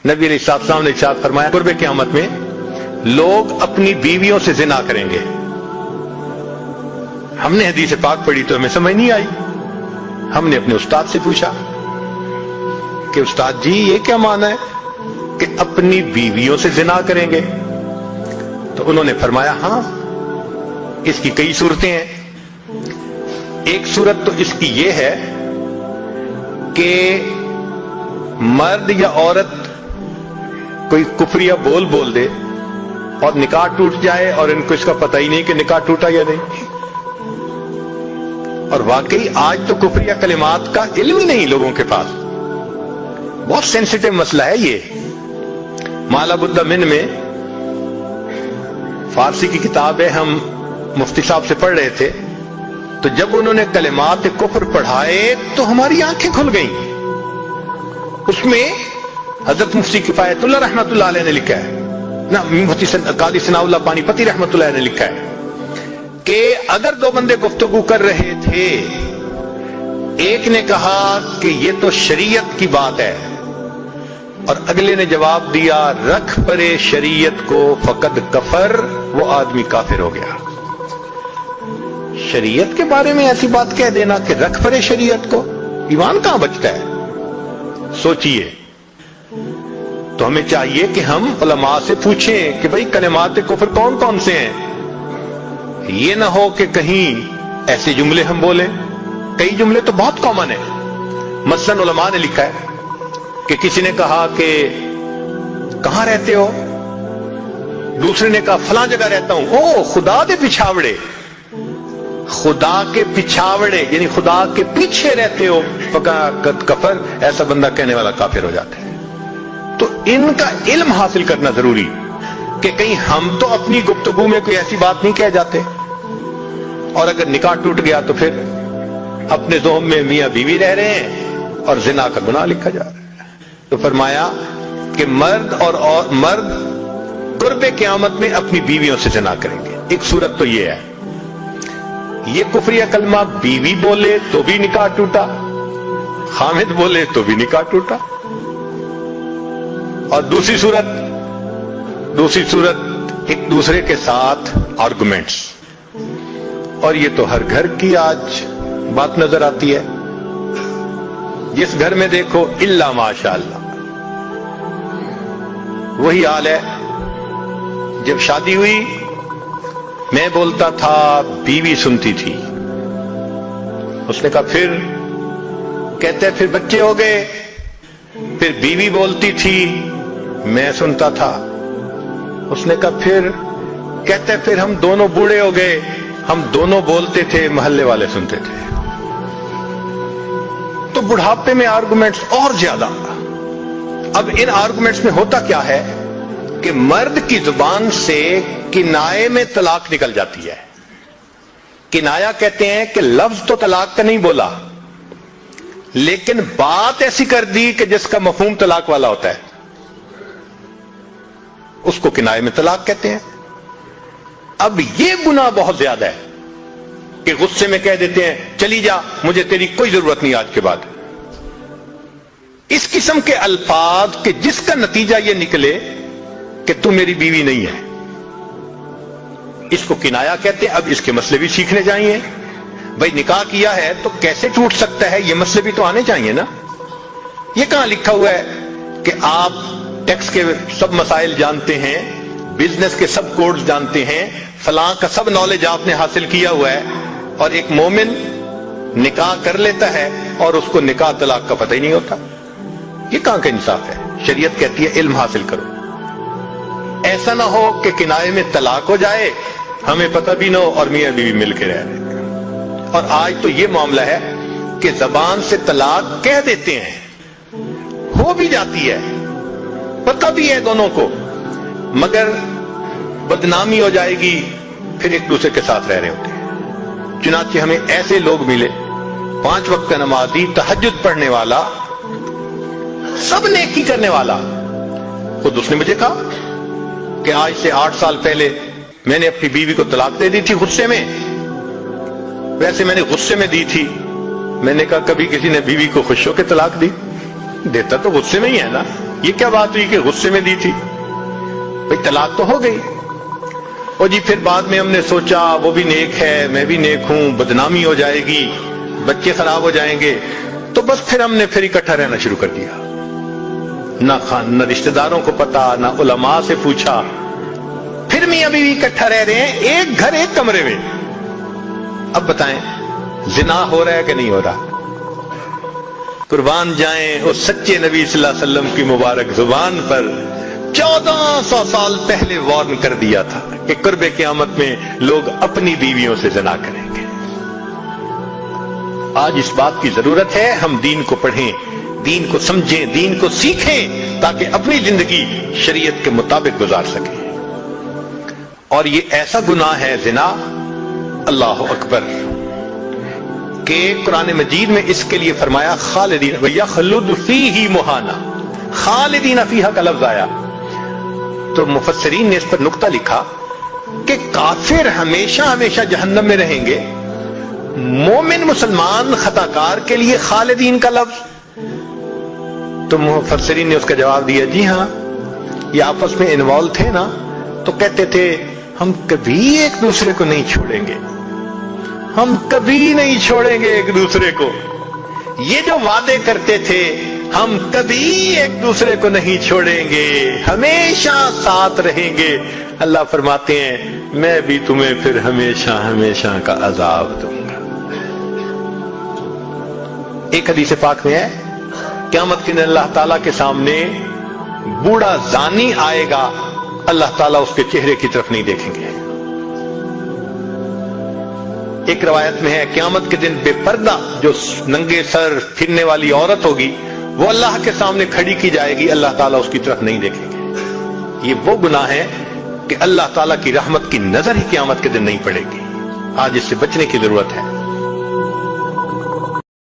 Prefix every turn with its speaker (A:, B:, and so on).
A: नबी अलैहिस्सलाम ने इरशाद फरमाया कुर्ब क़यामत में लोग अपनी बीवियों से जिना करेंगे। हमने हदीस पाक पढ़ी तो हमें समझ नहीं आई। हमने अपने उस्ताद से पूछा कि उस्ताद जी ये क्या माना है कि अपनी बीवियों से जिना करेंगे? तो उन्होंने फरमाया हाँ, इसकी कई सूरतें हैं। एक सूरत तो इसकी ये है कि मर्द या औरत कोई कुफरिया बोल दे और निकाह टूट जाए और इनको इसका पता ही नहीं कि निकाह टूटा या नहीं। और वाकई आज तो कुफरिया कलिमात का इल्म ही नहीं लोगों के पास। बहुत सेंसिटिव मसला है ये। माला बुद्दा मिन में फारसी की किताब है, हम मुफ्ती साहब से पढ़ रहे थे, तो जब उन्होंने कलिमात कुफर पढ़ाए तो हमारी आंखें खुल गईं। उसमें हजरत मुफ्ती किफायतुल्लाह रहमतुल्लाह अलैह ने लिखा है ना, मुफ्ती कादी सनाउल्लाह पानीपती रहमतुल्लाह अलैह ने लिखा है कि अगर दो बंदे गुफ्तगू कर रहे थे, एक ने कहा कि ये तो शरीयत की बात है और अगले ने जवाब दिया रख परे शरीयत को फकद कफर, वो आदमी काफिर हो गया। शरीयत के बारे में ऐसी बात कह देना कि रख परे शरीयत को, ईमान कहां बचता है? सोचिए। तो हमें चाहिए कि हम उलमा से पूछें कि भाई कलिमात कुफर कौन कौन से हैं। ये ना हो कि कहीं ऐसे जुमले हम बोले, कई जुमले तो बहुत कॉमन है। मसलन उलमा ने लिखा है कि किसी ने कहा कि कहां रहते हो, दूसरे ने कहा फलां जगह रहता हूं। ओ खुदा दे पिछावड़े, खुदा के पिछावड़े यानी खुदा के पीछे रहते हो, फकद कफर, ऐसा बंदा कहने वाला काफिर हो जाता है। तो इनका इल्म हासिल करना जरूरी कि कहीं हम तो अपनी गुफ्तगू में कोई ऐसी बात नहीं कह जाते और अगर निकाह टूट गया तो फिर अपने ज़ोम में मियां बीवी रह रहे हैं और जिना का गुनाह लिखा जा रहा है। तो फरमाया कि मर्द और मर्द कुर्ब क़यामत में अपनी बीवियों से जिना करेंगे। एक सूरत तो ये है, ये कुफरिया कलमा बीवी बोले तो भी निकाह टूटा, हामिद बोले तो भी निकाह टूटा। और दूसरी सूरत एक दूसरे के साथ आर्गुमेंट्स, और ये तो हर घर की आज बात नजर आती है। जिस घर में देखो इल्ला माशाअल्लाह वही हाल है। जब शादी हुई मैं बोलता था, बीवी सुनती थी। उसने कहा फिर, कहते फिर बच्चे हो गए, फिर बीवी बोलती थी, मैं सुनता था। उसने कहा फिर, कहते फिर हम दोनों बूढ़े हो गए, हम दोनों बोलते थे, मोहल्ले वाले सुनते थे। तो बुढ़ापे में आर्गुमेंट्स और ज्यादा। अब इन आर्गुमेंट्स में होता क्या है कि मर्द की जुबान से किनाए में तलाक निकल जाती है। किनाया कहते हैं कि लफ्ज तो तलाक का नहीं बोला, लेकिन बात ऐसी कर दी कि जिसका मफहूम तलाक वाला होता है, उसको किनाए में तलाक कहते हैं। अब ये गुनाह बहुत ज्यादा है कि गुस्से में कह देते हैं चली जा, मुझे तेरी कोई जरूरत नहीं आज के बाद। इस किस्म के अल्फाज कि जिसका नतीजा ये निकले कि तू मेरी बीवी नहीं है, इसको किनाया कहते हैं। अब इसके मसले भी सीखने चाहिए। भाई निकाह किया है तो कैसे टूट सकता है, ये मसले भी तो आने चाहिए ना। ये कहां लिखा हुआ है कि आप टैक्स के सब मसाइल जानते हैं, बिजनेस के सब कोड्स जानते हैं, फलां का सब नॉलेज आपने हासिल किया हुआ है, और एक मोमिन निकाह कर लेता है और उसको निकाह तलाक का पता ही नहीं होता। ये कहां का इंसाफ है? शरीयत कहती है इल्म हासिल करो। ऐसा ना हो कि किनाए में तलाक हो जाए, हमें पता भी ना हो और मियां बीवी मिलके रह रहे। और आज तो ये मामला है कि जबान से तलाक कह देते हैं, हो भी जाती है, पता भी है दोनों को, मगर बदनामी हो जाएगी, फिर एक दूसरे के साथ रह रहे होते हैं। चुनांचे हमें ऐसे लोग मिले, 5 वक्त का नमाजी, तहज्जुद पढ़ने वाला, सब नेकी करने वाला। खुद उसने मुझे कहा कि आज से 8 साल पहले मैंने अपनी बीवी को तलाक दे दी थी गुस्से में। वैसे मैंने गुस्से में दी थी। मैंने कहा कभी किसी ने बीवी को खुश होकर तलाक दी? देता तो गुस्से में ही है ना। یہ کیا بات ہوئی کہ غصے میں دی تھی؟ بھئی طلاق تو ہو گئی، اور جی پھر بعد میں ہم نے سوچا وہ بھی نیک ہے میں بھی نیک ہوں، بدنامی ہو جائے گی، بچے خراب ہو جائیں گے، تو بس پھر ہم نے پھر اکٹھا رہنا شروع کر دیا۔ نہ رشتہ داروں کو پتا، نہ علماء سے پوچھا، پھر میاں بیوی اکٹھا رہ رہے ہیں ایک گھر ایک کمرے میں۔ اب بتائیں زنا ہو رہا ہے کہ نہیں ہو رہا؟ قربان جائیں اس سچے نبی صلی اللہ علیہ وسلم کی مبارک زبان پر 1400 سال پہلے وارن کر دیا تھا کہ قرب قیامت میں لوگ اپنی بیویوں سے زنا کریں گے۔ آج اس بات کی ضرورت ہے ہم دین کو پڑھیں، دین کو سمجھیں، دین کو سیکھیں، تاکہ اپنی زندگی شریعت کے مطابق گزار سکیں۔ اور یہ ایسا گناہ ہے زنا، اللہ اکبر، کہ قرآن مجید میں اس کے لیے فرمایا خالدین وَيَخْلُدُ فِيهِ مُهَانًا، خالدین فیہا کا لفظ آیا تو مفسرین نے اس پر نقطہ لکھا کہ کافر ہمیشہ ہمیشہ جہنم میں رہیں گے، مومن مسلمان خطا کار کے لیے خالدین کا لفظ؟ تو مفسرین نے اس کا جواب دیا جی ہاں، یہ آپس میں انوالو تھے نا، تو کہتے تھے ہم کبھی ایک دوسرے کو نہیں چھوڑیں گے، ہم کبھی نہیں چھوڑیں گے ایک دوسرے کو، یہ جو وعدے کرتے تھے ہم کبھی ایک دوسرے کو نہیں چھوڑیں گے، ہمیشہ ساتھ رہیں گے، اللہ فرماتے ہیں میں بھی تمہیں پھر ہمیشہ ہمیشہ کا عذاب دوں گا۔ ایک حدیث پاک میں ہے قیامت کے دن اللہ تعالیٰ کے سامنے بوڑھا زانی آئے گا، اللہ تعالیٰ اس کے چہرے کی طرف نہیں دیکھیں گے۔ ایک روایت میں ہے قیامت کے دن بے پردہ جو ننگے سر پھرنے والی عورت ہوگی وہ اللہ کے سامنے کھڑی کی جائے گی، اللہ تعالیٰ اس کی طرف نہیں دیکھیں گے۔ یہ وہ گناہ ہے کہ اللہ تعالیٰ کی رحمت کی نظر ہی قیامت کے دن نہیں پڑے گی۔ آج اس سے بچنے کی ضرورت ہے۔